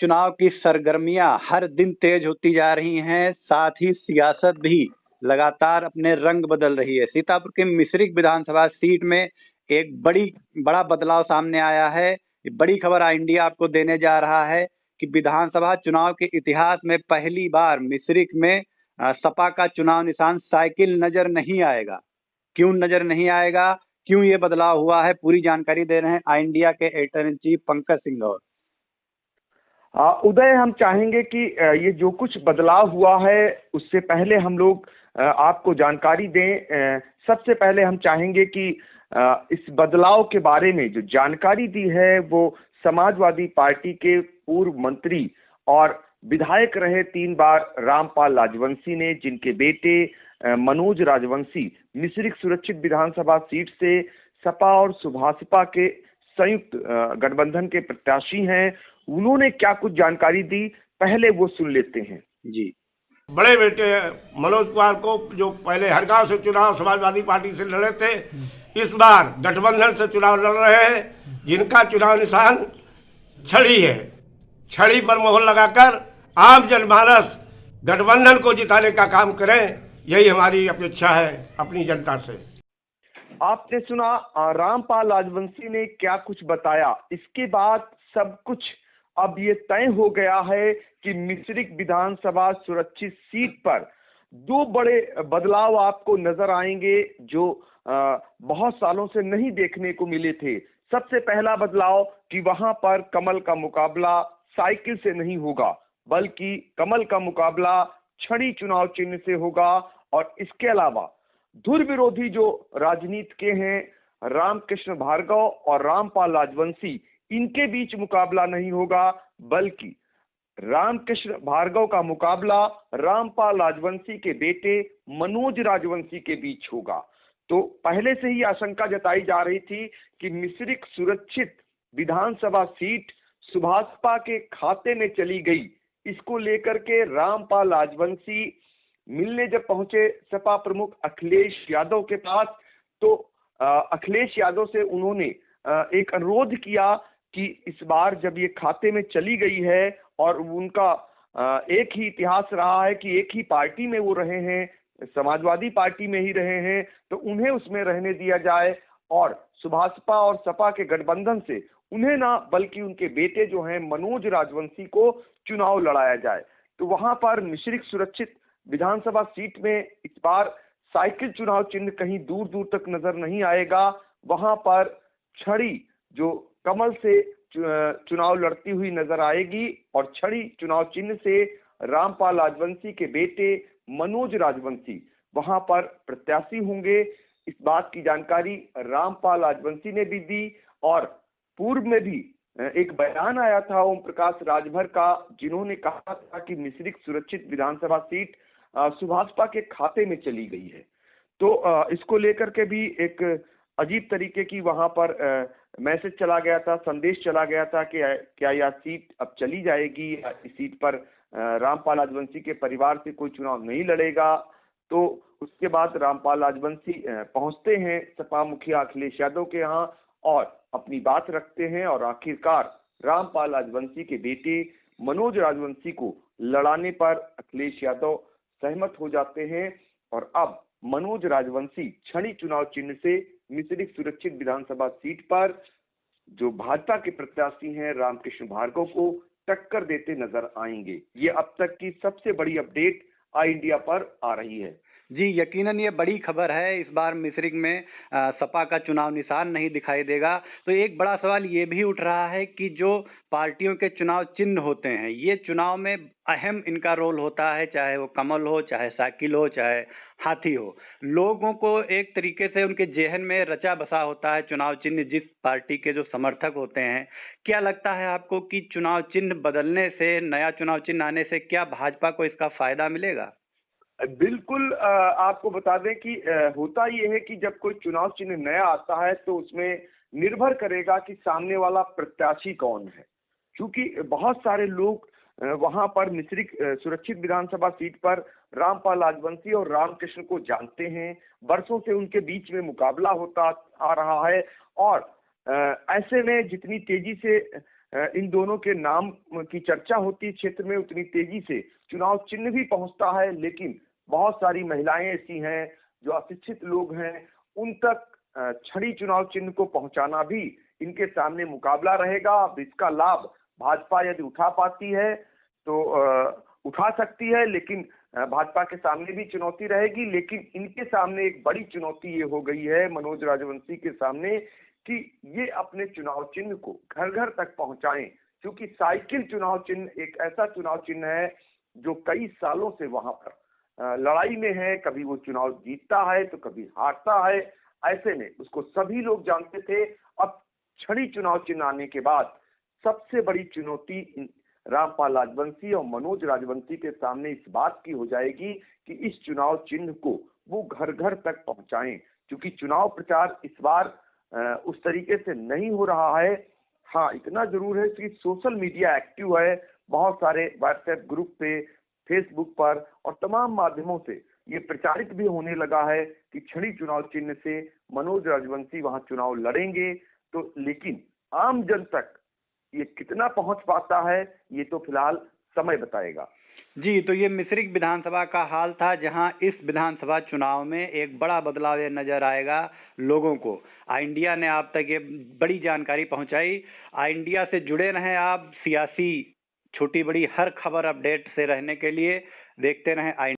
चुनाव की सरगर्मियां हर दिन तेज होती जा रही हैं, साथ ही सियासत भी लगातार अपने रंग बदल रही है। सीतापुर के मिश्रिख विधानसभा सीट में एक बड़ा बदलाव सामने आया है। बड़ी खबर आई इंडिया आपको देने जा रहा है कि विधानसभा चुनाव के इतिहास में पहली बार मिश्रिख में सपा का चुनाव निशान साइकिल नजर नहीं आएगा। क्यों नजर नहीं आएगा, क्यों ये बदलाव हुआ है, पूरी जानकारी दे रहे हैं आई इंडिया के editor in chief Pankaj Singh Gaur. Uday, हम चाहेंगे कि ये जो कुछ बदलाव हुआ है उससे पहले हम लोग आपको जानकारी दें। सबसे पहले हम चाहेंगे कि इस बदलाव के बारे में जो जानकारी दी है वो समाजवादी पार्टी के पूर्व मंत्री और विधायक रहे 3 बार रामपाल राजवंशी ने, जिनके बेटे मनोज राजवंशी मिश्रिख सुरक्षित विधानसभा सीट से सपा और सुभाषपा के संयुक्त गठबंधन के प्रत्याशी हैं। उन्होंने क्या कुछ जानकारी दी, पहले वो सुन लेते हैं। जी, बड़े बेटे मनोज कुमार को, जो पहले हरगांव से चुनाव समाजवादी पार्टी से लड़े थे, इस बार गठबंधन से चुनाव लड़ रहे हैं, जिनका चुनाव निशान छड़ी है। छड़ी पर मोहर लगाकर आम जनमानस गठबंधन को जिताने का काम करें, यही हमारी अपेक्षा है अपनी जनता से। आपने सुना रामपाल राजवंशी ने क्या कुछ बताया। इसके बाद सब कुछ अब ये तय हो गया है कि मिश्रिख विधानसभा सुरक्षित सीट पर 2 बड़े बदलाव आपको नजर आएंगे जो बहुत सालों से नहीं देखने को मिले थे। सबसे पहला बदलाव कि वहां पर कमल का मुकाबला साइकिल से नहीं होगा, बल्कि कमल का मुकाबला छड़ी चुनाव चिन्ह से होगा। और इसके अलावा धुर विरोधी जो राजनीति के हैं रामकृष्ण भार्गव और रामपाल राजवंशी, इनके बीच मुकाबला नहीं होगा, बल्कि रामकृष्ण भार्गव का मुकाबला रामपाल राजवंशी के बेटे मनोज राजवंशी के बीच होगा। तो पहले से ही आशंका जताई जा रही थी कि मिश्रिख सुरक्षित विधानसभा सीट सुभाषपा के खाते में चली गई। इसको लेकर के रामपाल राजवंशी मिलने जब पहुंचे सपा प्रमुख अखिलेश यादव के पास, तो अखिलेश यादव से उन्होंने एक अनुरोध किया कि इस बार जब ये खाते में चली गई है और उनका एक ही इतिहास रहा है कि एक ही पार्टी में वो रहे हैं, समाजवादी पार्टी में ही रहे हैं, तो उन्हें उसमें रहने दिया जाए और सुभाषपा और सपा के गठबंधन से उन्हें ना, बल्कि उनके बेटे जो हैं मनोज राजवंशी को चुनाव लड़ाया जाए। तो वहां पर मिश्रिख सुरक्षित विधानसभा सीट में इस बार साइकिल चुनाव चिन्ह कहीं दूर दूर तक नजर नहीं आएगा। वहां पर छड़ी जो कमल से चुनाव लड़ती हुई नजर आएगी और छड़ी चुनाव चिन्ह से रामपाल राजवंशी के बेटे मनोज राजवंशी वहां पर प्रत्याशी होंगे। इस बात की जानकारी रामपाल राजवंशी ने भी दी और पूर्व में भी एक बयान आया था ओम प्रकाश राजभर का, जिन्होंने कहा था कि मिश्रिख सुरक्षित विधानसभा सीट सुभाषपा के खाते में चली गई है। तो इसको लेकर के भी एक अजीब तरीके की वहां पर मैसेज चला गया था, संदेश चला गया था कि क्या यह सीट अब चली जाएगी, इस सीट पर रामपाल राजवंशी के परिवार से कोई चुनाव नहीं लड़ेगा। तो उसके बाद रामपाल राजवंशी पहुंचते हैं सपा मुखिया अखिलेश यादव के यहाँ और अपनी बात रखते हैं और आखिरकार रामपाल राजवंशी के बेटे मनोज राजवंशी को लड़ाने पर अखिलेश यादव सहमत हो जाते हैं और अब मनोज राजवंशी छड़ी चुनाव चिन्ह से मिश्रिख सुरक्षित विधानसभा सीट पर जो भाजपा के प्रत्याशी हैं रामकृष्ण भार्गव को टक्कर देते नजर आएंगे। ये अब तक की सबसे बड़ी अपडेट आई इंडिया पर आ रही है। जी, यकीनन ये बड़ी खबर है। इस बार मिश्रिख में सपा का चुनाव निशान नहीं दिखाई देगा। तो एक बड़ा सवाल ये भी उठ रहा है कि जो पार्टियों के चुनाव चिन्ह होते हैं, ये चुनाव में अहम इनका रोल होता है, चाहे वो कमल हो, चाहे साइकिल हो, चाहे हाथी हो। लोगों को एक तरीके से उनके जेहन में रचा बसा होता है चुनाव चिन्ह जिस पार्टी के जो समर्थक होते हैं। क्या लगता है आपको कि चुनाव चिन्ह बदलने से, नया चुनाव चिन्ह आने से क्या भाजपा को इसका फायदा मिलेगा? बिल्कुल, आपको बता दें कि होता ये है कि जब कोई चुनाव चिन्ह नया आता है तो उसमें निर्भर करेगा कि सामने वाला प्रत्याशी कौन है, क्योंकि बहुत सारे लोग वहां पर मिश्रिख सुरक्षित विधानसभा सीट पर रामपाल राजवंशी और रामकृष्ण को जानते हैं। वर्षों से उनके बीच में मुकाबला होता आ रहा है और ऐसे में जितनी तेजी से इन दोनों के नाम की चर्चा होती है क्षेत्र में, उतनी तेजी से चुनाव चिन्ह भी पहुंचता है। लेकिन बहुत सारी महिलाएं ऐसी हैं, जो अशिक्षित लोग हैं, उन तक छड़ी चुनाव चिन्ह को पहुंचाना भी इनके सामने मुकाबला रहेगा। अब इसका लाभ भाजपा यदि उठा पाती है तो उठा सकती है, लेकिन भाजपा के सामने भी चुनौती रहेगी। लेकिन इनके सामने एक बड़ी चुनौती ये हो गई है मनोज राजवंशी के सामने कि ये अपने चुनाव चिन्ह को घर घर तक पहुंचाएं, क्योंकि साइकिल चुनाव चिन्ह एक ऐसा चुनाव चिन्ह है जो कई सालों से वहां पर लड़ाई में है। कभी वो चुनाव जीतता है तो कभी हारता है। ऐसे में उसको सभी लोग जानते थे। अब छड़ी चुनाव चिन्ह आने के बाद सबसे बड़ी चुनौती रामपाल राजवंशी और मनोज राजवंशी के सामने इस बात की हो जाएगी कि इस चुनाव चिन्ह को वो घर घर तक पहुंचाएं, क्योंकि चुनाव प्रचार इस बार उस तरीके से नहीं हो रहा है। हाँ, इतना जरूर है कि सोशल मीडिया एक्टिव है, बहुत सारे व्हाट्सएप ग्रुप पे, फेसबुक पर और तमाम माध्यमों से ये प्रचारित भी होने लगा है कि छड़ी चुनाव चिन्ह से मनोज राजवंशी वहां चुनाव लड़ेंगे। तो लेकिन आम जन तक ये कितना पहुंच पाता है, ये तो फिलहाल समय बताएगा। जी, तो ये मिश्रिख विधानसभा का हाल था, जहां इस विधानसभा चुनाव में एक बड़ा बदलाव ये नजर आएगा लोगों को। आई इंडिया ने आप तक ये बड़ी जानकारी पहुंचाई। आई इंडिया से जुड़े रहें आप, सियासी छोटी बड़ी हर खबर अपडेट से रहने के लिए देखते रहें आई